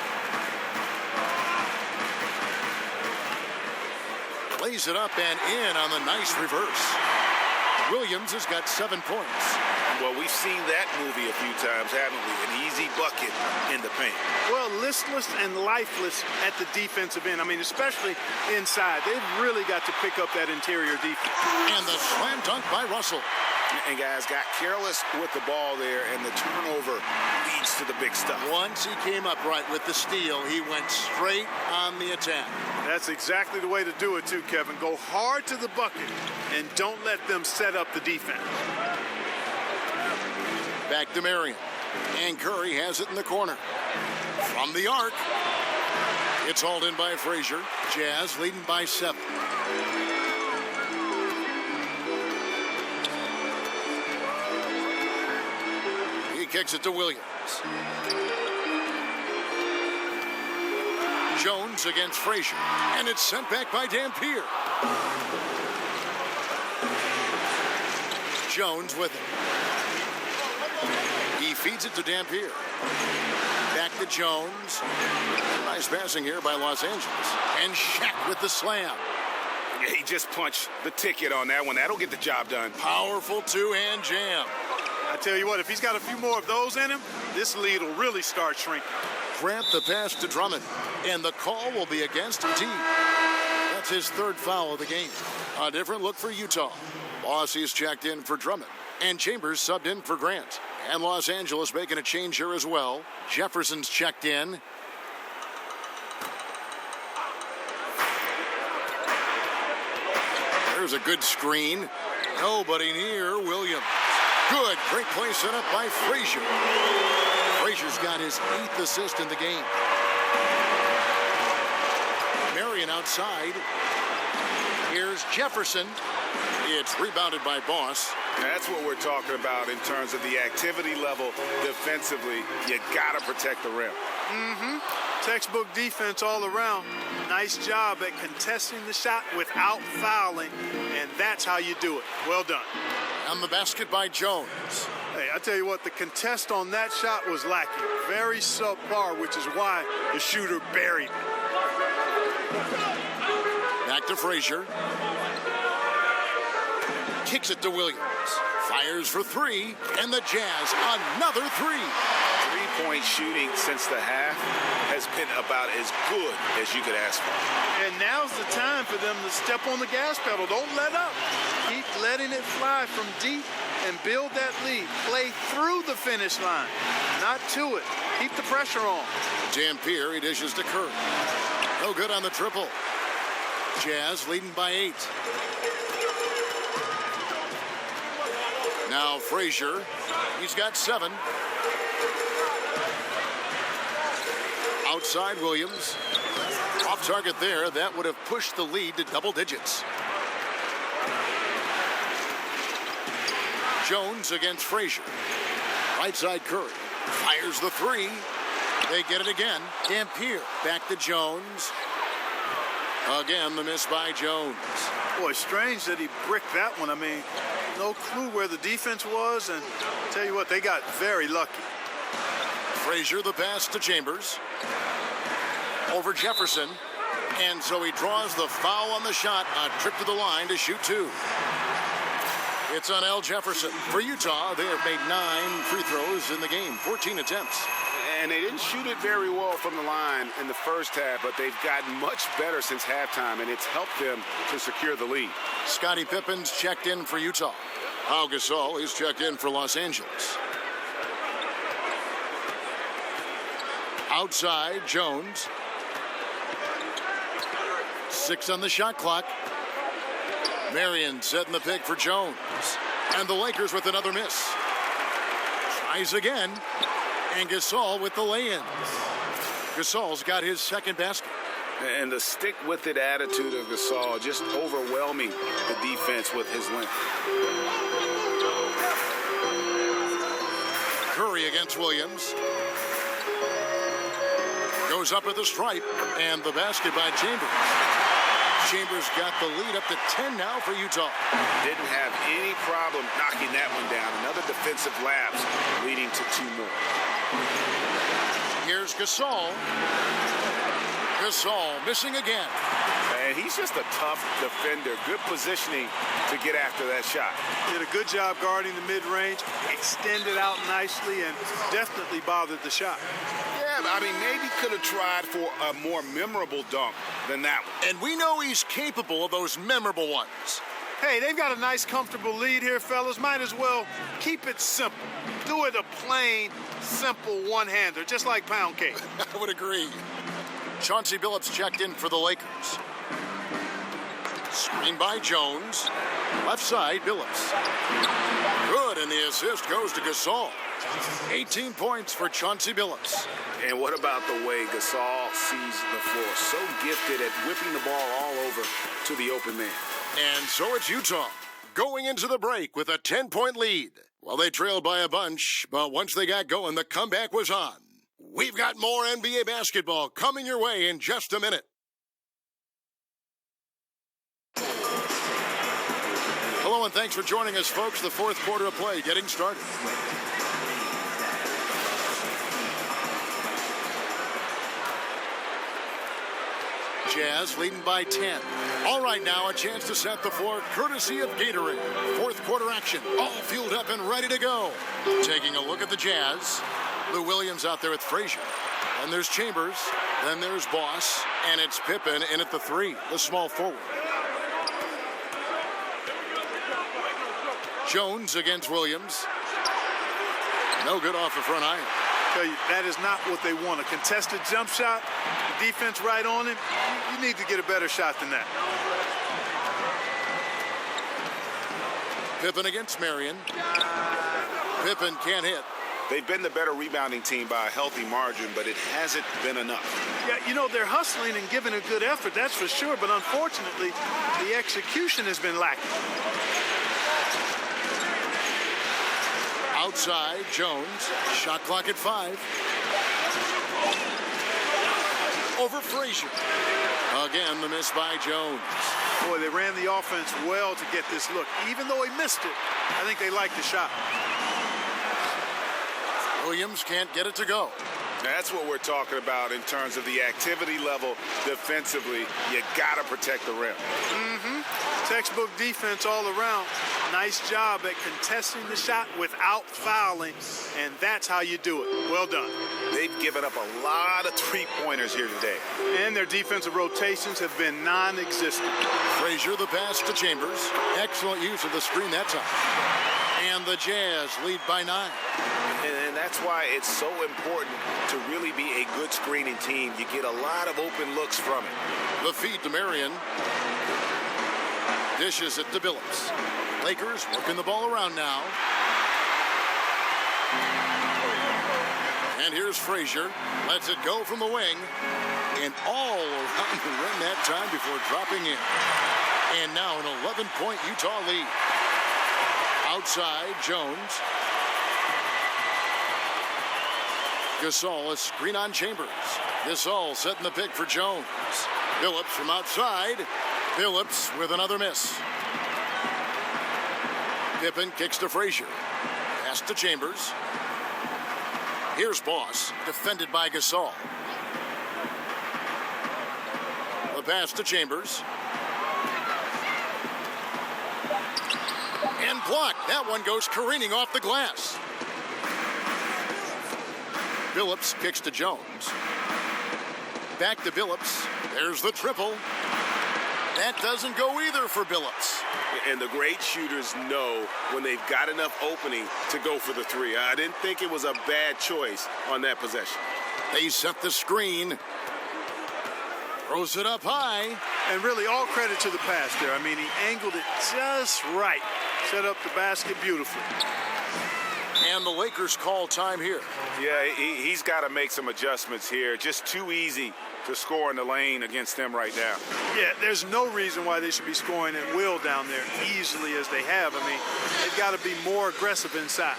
Lays it up and in on the nice reverse. Williams has got 7 points. Well, we've seen that movie a few times, haven't we? An easy bucket in the paint. Well, listless and lifeless at the defensive end. I mean, especially inside. They've really got to pick up that interior defense. And the slam dunk by Russell. And guys got careless with the ball there, and the turnover leads to the big stuff. Once he came upright with the steal, he went straight on the attack. That's exactly the way to do it, too, Kevin. Go hard to the bucket and don't let them set up the defense. Back to Marion. And Curry has it in the corner. From the arc. It's hauled in by Frazier. Jazz leading by 7. He kicks it to Williams. Jones against Frazier. And it's sent back by Dampier. Jones with it. He feeds it to Dampier. Back to Jones. Nice passing here by Los Angeles. And Shaq with the slam. Yeah, he just punched the ticket on that one. That'll get the job done. Powerful two-hand jam. I tell you what, if he's got a few more of those in him, this lead will really start shrinking. Grant the pass to Drummond. And the call will be against T. That's his 3rd foul of the game. A different look for Utah. Bossie's checked in for Drummond. And Chambers subbed in for Grant. And Los Angeles making a change here as well. Jefferson's checked in. There's a good screen. Nobody near Williams. Good. Great play set up by Frazier. Frazier's got his 8th assist in the game. Marion outside. Here's Jefferson. It's rebounded by Boss. That's what we're talking about in terms of the activity level defensively. You got to protect the rim. Textbook defense all around. Nice job at contesting the shot without fouling, and that's how you do it. Well done. On the basket by Jones. Hey, I tell you what, the contest on that shot was lacking. Very subpar, which is why the shooter buried it. Back to Frazier. Kicks it to Williams. Fires for three, and the Jazz another three. Three-point shooting since the half has been about as good as you could ask for. And now's the time for them to step on the gas pedal. Don't let up. Keep letting it fly from deep and build that lead. Play through the finish line, not to it. Keep the pressure on. Dampier, he dishes to Curry. No good on the triple. Jazz leading by 8. Now Frazier, he's got 7. Outside Williams. Off target there, that would have pushed the lead to double digits. Jones against Frazier. Right side Curry. Fires the three. They get it again. Dampier back to Jones. Again, the miss by Jones. Boy, strange that he bricked that one. I mean, no clue where the defense was, and I'll tell you what, they got very lucky. Frazier, the pass to Chambers. Over Jefferson. And so he draws the foul on the shot. A trip to the line to shoot 2. It's on Al Jefferson. For Utah, they have made 9 free throws in the game. 14 attempts. And they didn't shoot it very well from the line in the first half, but they've gotten much better since halftime, and it's helped them to secure the lead. Scottie Pippen's checked in for Utah. Pau Gasol is checked in for Los Angeles. Outside, Jones. 6 on the shot clock. Marion setting the pick for Jones. And the Lakers with another miss. Tries again. And Gasol with the lay-in. Gasol's got his second basket. And the stick-with-it attitude of Gasol, just overwhelming the defense with his length. Curry against Williams. Goes up at the stripe. And the basket by Chambers. Chambers got the lead up to 10 now for Utah. Didn't have any problem knocking that one down. Another defensive lapse leading to 2 more. Here's Gasol. Gasol missing again. And he's just a tough defender. Good positioning to get after that shot. Did a good job guarding the mid-range, extended out nicely, and definitely bothered the shot. Yeah, I mean, maybe could have tried for a more memorable dunk than that one. And we know he's capable of those memorable ones. Hey, they've got a nice, comfortable lead here, fellas. Might as well keep it simple. Do it a plain, simple one-hander, just like pound cake. I would agree. Chauncey Billups checked in for the Lakers. Screen by Jones. Left side, Billups. Good, and the assist goes to Gasol. 18 points for Chauncey Billups. And what about the way Gasol sees the floor? So gifted at whipping the ball all over to the open man. And so it's Utah going into the break with a 10-point lead. Well, they trailed by a bunch, but once they got going, the comeback was on. We've got more NBA basketball coming your way in just a minute. Hello, and thanks for joining us, folks. The fourth quarter of play getting started. Jazz leading by 10. All right, now a chance to set the floor courtesy of Gatorade. Fourth quarter action, all fueled up and ready to go. Taking a look at the Jazz. Lou Williams out there with Frazier. And there's Chambers. Then there's Boss. And it's Pippen in at the 3, the small forward. Jones against Williams. No good off the front iron. Tell you, that is not what they want. A contested jump shot, the defense right on him. You need to get a better shot than that. Pippen against Marion. Pippen can't hit. They've been the better rebounding team by a healthy margin, but it hasn't been enough. Yeah, you know, they're hustling and giving a good effort, that's for sure, but unfortunately, the execution has been lacking. Outside, Jones. Shot clock at 5. Over Frazier. Again, the miss by Jones. Boy, they ran the offense well to get this look. Even though he missed it, I think they liked the shot. Williams can't get it to go. That's what we're talking about in terms of the activity level defensively. You got to protect the rim. Textbook defense all around. Nice job at contesting the shot without fouling, and that's how you do it. Well done. They've given up a lot of three-pointers here today. And their defensive rotations have been non-existent. Frazier, the pass to Chambers. Excellent use of the screen that time. And the Jazz lead by 9. And that's why it's so important to really be a good screening team. You get a lot of open looks from it. The feed to Marion. Dishes it to Billups. Lakers working the ball around now. And here's Frazier. Lets it go from the wing. And all around the rim that time before dropping in. And now an 11-point Utah lead. Outside, Jones. Gasol, a screen on Chambers. Gasol setting the pick for Jones. Billups from outside. Billups with another miss. Pippen kicks to Frazier. Pass to Chambers. Here's Boss, defended by Gasol. The pass to Chambers. And blocked. That one goes careening off the glass. Billups kicks to Jones. Back to Billups. There's the triple. That doesn't go either for Billups. And the great shooters know when they've got enough opening to go for the three. I didn't think it was a bad choice on that possession. They set the screen. Throws it up high. And really all credit to the pass there. I mean, he angled it just right. Set up the basket beautifully. And the Lakers call time here. Yeah, he's got to make some adjustments here. Just too easy to score in the lane against them right now. Yeah, there's no reason why they should be scoring at will down there easily as they have. I mean, they've got to be more aggressive inside.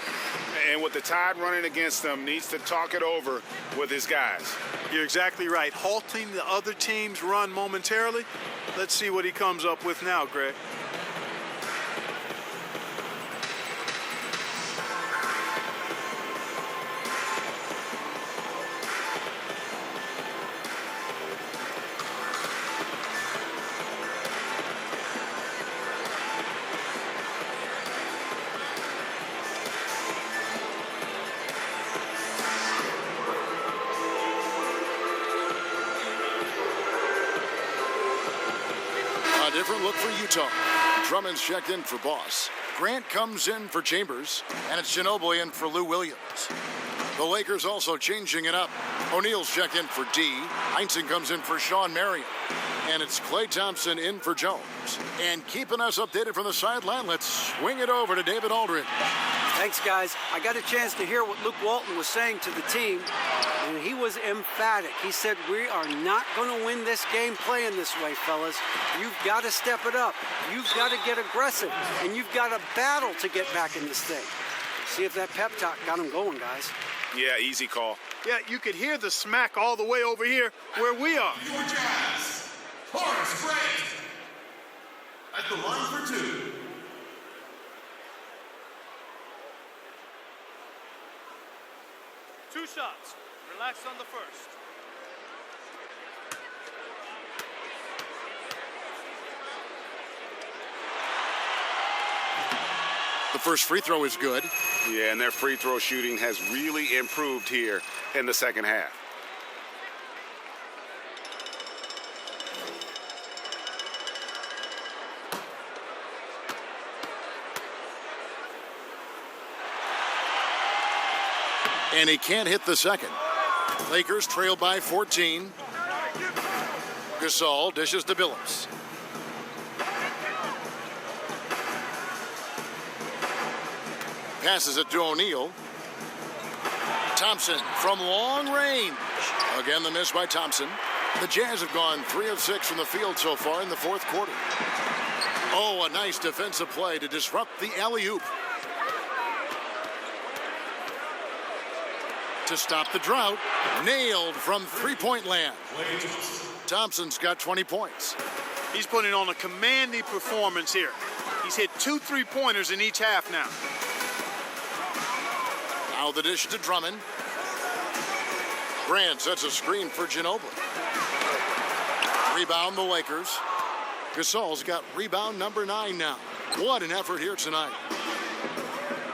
And with the tide running against them, needs to talk it over with his guys. You're exactly right. Halting the other team's run momentarily. Let's see what he comes up with now, Greg. A different look for Utah. Drummond's checked in for Boss. Grant comes in for Chambers, and it's Ginobili in for Lou Williams. The Lakers also changing it up. O'Neal's checked in for D. Heinsohn comes in for Sean Marion. And it's Klay Thompson in for Jones. And keeping us updated from the sideline, let's swing it over to David Aldridge. Thanks, guys. I got a chance to hear what Luke Walton was saying to the team, and he was emphatic. He said, we are not going to win this game playing this way, fellas. You've got to step it up. You've got to get aggressive, and you've got to battle to get back in this thing. See if that pep talk got them going, guys. Yeah, easy call. Yeah, you could hear the smack all the way over here where we are. Your Jazz, Horace Grant. At the line for two. Two shots. Relax on the first. The first free throw is good. Yeah, and their free throw shooting has really improved here in the second half. And he can't hit the second. Lakers trail by 14. Gasol dishes to Billups. Passes it to O'Neal. Thompson from long range. Again, the miss by Thompson. The Jazz have gone 3 of 6 from the field so far in the fourth quarter. Oh, a nice defensive play to disrupt the alley-oop. To stop the drought, nailed from three-point land. Thompson's got 20 points. He's putting on a commanding performance here. He's hit 2 3-pointers in each half now. Now the dish to Drummond. Grant sets a screen for Ginobili. Rebound the Lakers. Gasol's got rebound number 9 now. What an effort here tonight.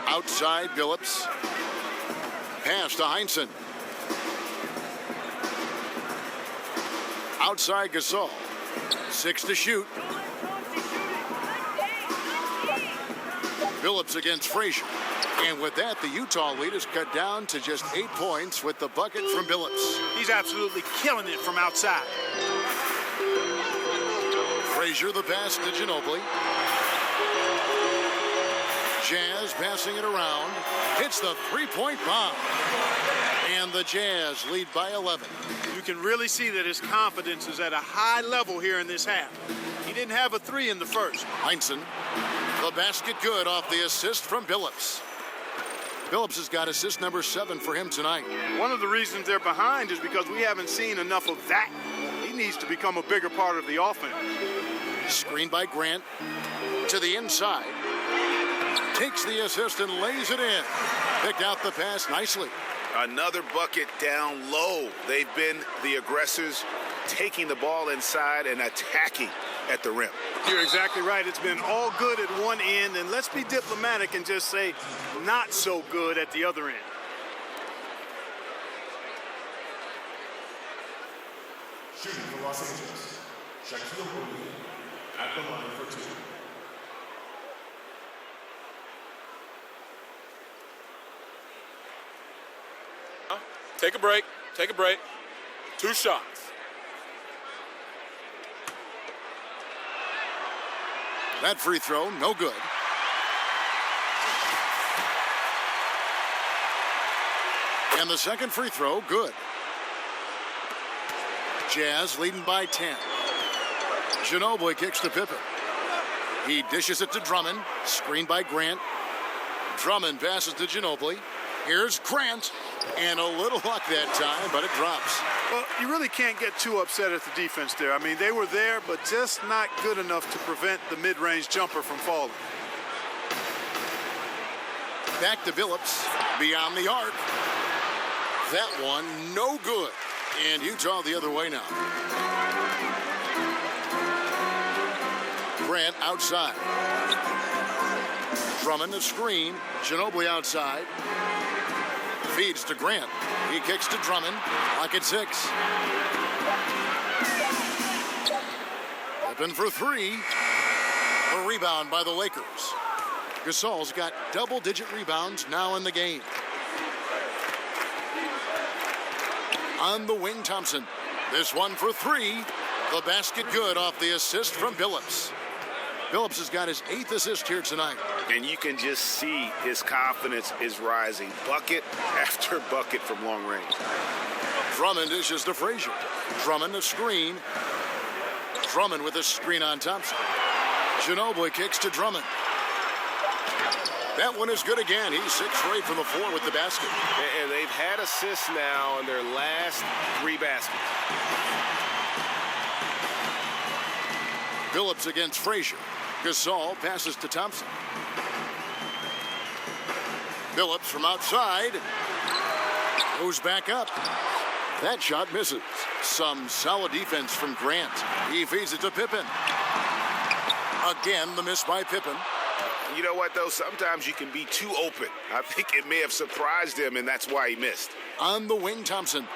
Outside Billups. Pass to Heinsohn. Outside Gasol. 6 to shoot. Billups against Frazier. And with that, the Utah lead is cut down to just 8 points with the bucket from Billups. He's absolutely killing it from outside. Frazier the pass to Ginobili. Jazz passing it around. Hits the three-point bomb. And the Jazz lead by 11. You can really see that his confidence is at a high level here in this half. He didn't have a 3 in the first. Heinsohn, the basket good off the assist from Billups. Billups has got assist number 7 for him tonight. One of the reasons they're behind is because we haven't seen enough of that. He needs to become a bigger part of the offense. Screen by Grant to the inside. Takes the assist and lays it in. Picked out the pass nicely. Another bucket down low. They've been the aggressors, taking the ball inside and attacking at the rim. You're exactly right. It's been all good at one end, and let's be diplomatic and just say not so good at the other end. Shooting for Los Angeles. Shaquille O'Neal at the line for 2. Take a break. Take a break. 2 shots. That free throw, no good. And the second free throw, good. Jazz leading by 10. Ginobili kicks to Pippen. He dishes it to Drummond. Screened by Grant. Drummond passes to Ginobili. Here's Grant. And a little luck that time, but it drops. Well, you really can't get too upset at the defense there. I mean, they were there, but just not good enough to prevent the mid-range jumper from falling. Back to Billups. Beyond the arc. That one, no good. And Utah the other way now. Grant outside. Drummond the screen. Ginobili outside. Feeds to Grant. He kicks to Drummond. Lock at 6. Open for 3. A rebound by the Lakers. Gasol's got double-digit rebounds now in the game. On the wing, Thompson. This one for 3. The basket good off the assist from Billups. Billups has got his 8th assist here tonight. And you can just see his confidence is rising. Bucket after bucket from long range. Drummond dishes to Frazier. Drummond a screen. Drummond with a screen on Thompson. Ginobili kicks to Drummond. That one is good again. He's 6 for 8 from the floor with the basket. And they've had assists now in their last 3 baskets. Billups against Frazier. Gasol passes to Thompson. Billups from outside. Goes back up. That shot misses. Some solid defense from Grant. He feeds it to Pippen. Again, the miss by Pippen. You know what, though? Sometimes you can be too open. I think it may have surprised him, and that's why he missed. On the wing, Thompson.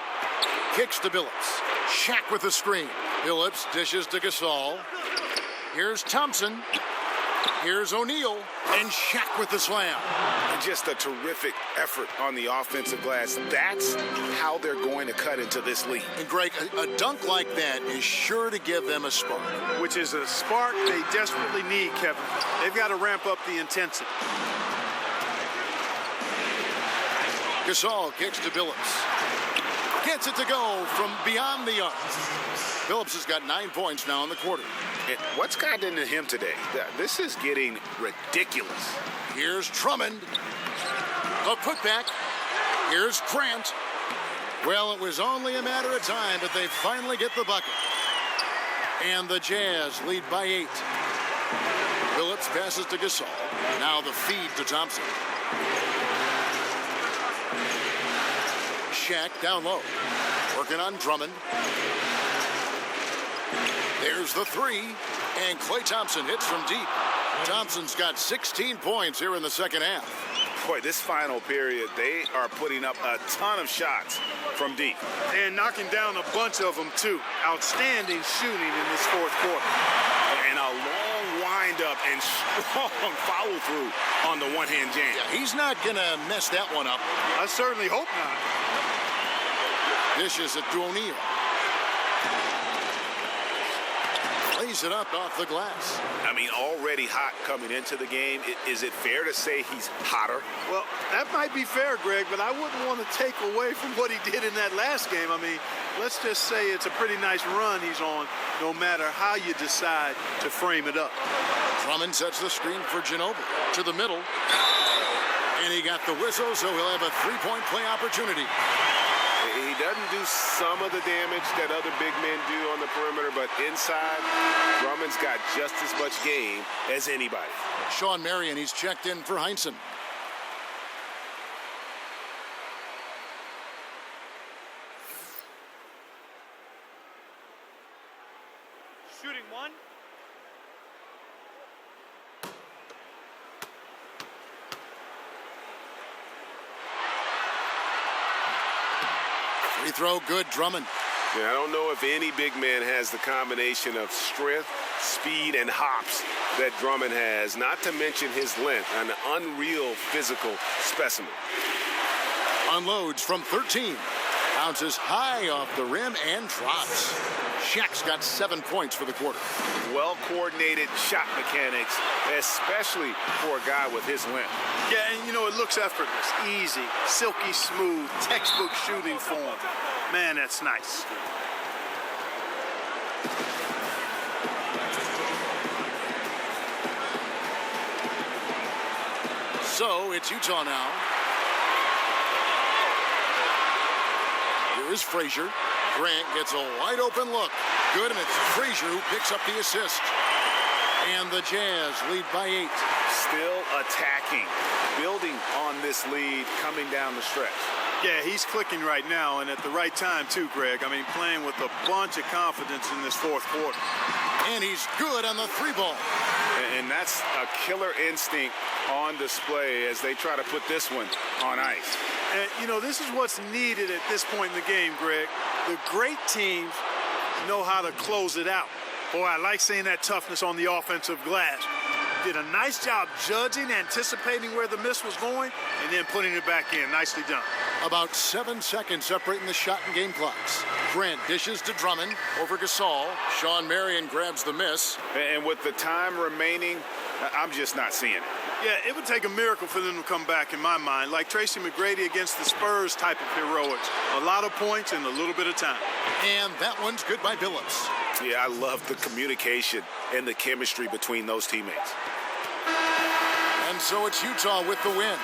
Kicks to Billups. Shaq with the screen. Billups dishes to Gasol. Here's Thompson. Here's O'Neal. And Shaq with the slam. Just a terrific effort on the offensive glass. That's how they're going to cut into this league. And Greg, a dunk like that is sure to give them a spark. Which is a spark they desperately need, Kevin. They've got to ramp up the intensity. Gasol kicks to Billups. Gets it to go from beyond the arc. Billups has got 9 points now in the quarter. What's gotten into him today? This is getting ridiculous. Here's Drummond. A putback. Here's Grant. Well, it was only a matter of time, but they finally get the bucket. And the Jazz lead by 8. Billups passes to Gasol. Now the feed to Thompson. Shaq down low. Working on Drummond. There's the three. And Klay Thompson hits from deep. Thompson's got 16 points here in the second half. Boy, this final period, they are putting up a ton of shots from deep. And knocking down a bunch of them, too. Outstanding shooting in this fourth quarter. And a long wind-up and strong follow-through on the one-hand jam. Yeah, he's not going to mess that one up. I certainly hope not. Dishes it to O'Neal. Lays it up off the glass. I mean, already hot coming into the game. Is it fair to say he's hotter? Well, that might be fair, Greg, but I wouldn't want to take away from what he did in that last game. I mean, let's just say it's a pretty nice run he's on, no matter how you decide to frame it up. Drummond sets the screen for Ginobili to the middle. And he got the whistle, so he'll have a three-point play opportunity. He doesn't do some of the damage that other big men do on the perimeter, but inside, Drummond's got just as much game as anybody. Sean Marion, he's checked in for Heinsohn. Shooting one. Free throw, good, Drummond. Yeah, I don't know if any big man has the combination of strength, speed, and hops that Drummond has, not to mention his length, an unreal physical specimen. Unloads from 13. Bounces high off the rim and drops. Shaq's got 7 points for the quarter. Well-coordinated shot mechanics, especially for a guy with his length. Yeah, and you know, it looks effortless, easy, silky smooth, textbook shooting form. Man, that's nice. So it's Utah now. Here is Frazier. Grant gets a wide open look. Good, and it's Frazier who picks up the assist. And the Jazz lead by 8. Still attacking, building on this lead coming down the stretch. Yeah, he's clicking right now, and at the right time, too, Greg. I mean, playing with a bunch of confidence in this fourth quarter. And he's good on the three ball. And that's a killer instinct on display as they try to put this one on ice. And, you know, this is what's needed at this point in the game, Greg. The great teams know how to close it out. Boy, I like seeing that toughness on the offensive glass. Did a nice job judging, anticipating where the miss was going, and then putting it back in. Nicely done. About 7 seconds separating the shot and game clocks. Grant dishes to Drummond over Gasol. Sean Marion grabs the miss. And with the time remaining, I'm just not seeing it. Yeah, it would take a miracle for them to come back, in my mind, like Tracy McGrady against the Spurs type of heroics. A lot of points in a little bit of time. And that one's good by Billups. Yeah, I love the communication and the chemistry between those teammates. And so it's Utah with the win.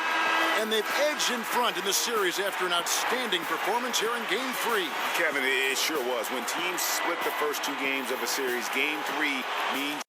And they've edged in front in the series after an outstanding performance here in Game 3. Kevin, it sure was. When teams split the first 2 games of a series, Game 3 means